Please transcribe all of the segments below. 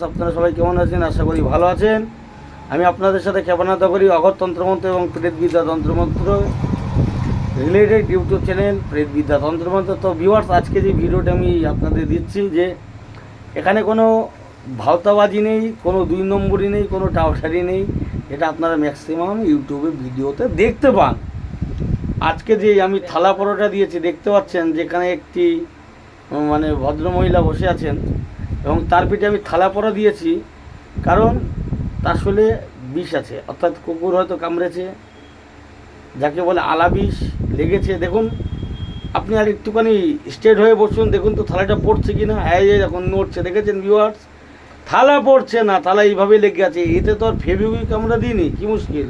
আপনারা সবাই কেমন আছেন? আশা করি ভালো আছেন। আমি আপনাদের সাথে ক্ষেপণাস্ত্র করি অঘর তন্ত্রমন্ত্র এবং প্রেতবিদ্যা তন্ত্রমন্ত্র রিলেটেড ইউটিউব চ্যানেল প্রেতবিদ্যা তন্ত্রমন্ত্র। তো ভিউয়ার্স, আজকে যে ভিডিওটা আমি আপনাদের দিচ্ছি, যে এখানে কোনো ভাওতাবাজি নেই, কোনো দুই নম্বরই নেই, কোনো টাউটারি নেই। এটা আপনারা ম্যাক্সিমাম ইউটিউবে ভিডিওতে দেখতে পান। আজকে যে আমি থালা পরোটা দিয়েছি দেখতে পাচ্ছেন, যেখানে একটি ভদ্রমহিলা বসে আছেন এবং তার পিঠে আমি থালা পরা দিয়েছি, কারণ তার শরীরে বিষ আছে, অর্থাৎ কুকুর হয়তো কামড়েছে, যাকে বলে আলা বিষ লেগেছে। দেখুন, আপনি আর একটুখানি স্ট্রেট হয়ে বসুন, দেখুন তো থালাটা পড়ছে কি না। এই যে এখন নড়ছে, দেখেছেন ভিউয়ার্স? থালা পড়ছে না, থালা এইভাবেই লেগে আছে। এতে তো আর ফেভিকুইক আমরা দিইনি, কী মুশকিল।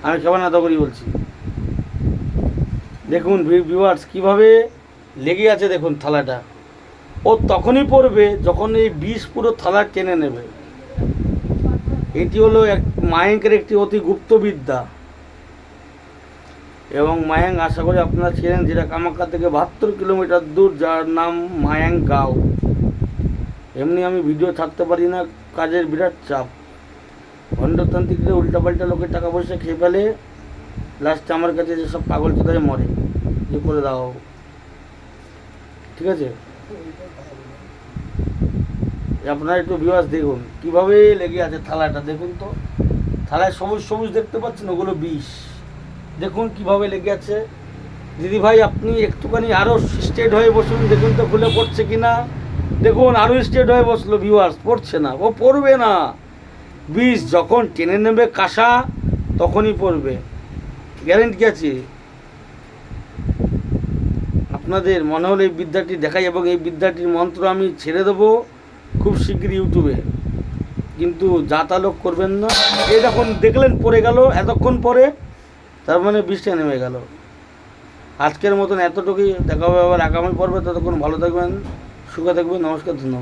আমি ক্ষেপণাস্ত্র করি বলছি। দেখুন ভিউয়ার্স কীভাবে লেগে আছে, দেখুন থালাটা। ও তখনই পড়বে যখন এই বিষ পুরো থালা টেনে নেবে। এটি হলো মায়াঙ্কের একটি অতি গুপ্ত বিদ্যা, এবং মায়াঙ্ক আশা করি আপনারা ছিলেন, যেটা কামাখ্যা থেকে 72 কিলোমিটার দূর, যার নাম মায়াঙ্ক গাঁও। এমনি আমি ভিডিও ছাড়তে পারি না, কাজের বিরাট চাপ। ভণ্ডতান্ত্রিকদের উল্টাপাল্টা লোকের টাকা পয়সা খেয়ে ফেলে, লাস্টে আমার কাছে যেসব পাগল চোদায় মরে, যে করে দাও। ঠিক আছে, আপনারা একটু ভিউয়ার্স দেখুন কীভাবে লেগে আছে থালাটা। দেখুন তো, থালায় সবুজ সবুজ দেখতে পাচ্ছেন, ওগুলো বিষ। দেখুন কীভাবে লেগে আছে। দিদি ভাই, আপনি একটুখানি আরও স্ট্রেট হয়ে বসুন, দেখুন তো খুলে পড়ছে কি না। দেখুন আরও স্ট্রেট হয়ে বসলো ভিউয়ার্স, পড়ছে না। ও পড়বে না, বিষ যখন টেনে নেবে কাঁসা, তখনই পড়বে, গ্যারেন্টি আছে। আপনাদের মনে হলে এই বিদ্যাটি দেখাই, এবং এই বিদ্যাটির মন্ত্র আমি ছেড়ে দেবো খুব শীঘ্রই ইউটিউবে, কিন্তু যাতালোক করবেন না। এই যখন দেখলেন পড়ে গেল এতক্ষণ পরে, তার মানে বিষটা নেমে গেল। আজকের মতন এতটুকুই, দেখা হবে আবার আগামী পর্বে। ততক্ষণ ভালো থাকবেন, সুখে থাকবেন। নমস্কার, ধন্যবাদ।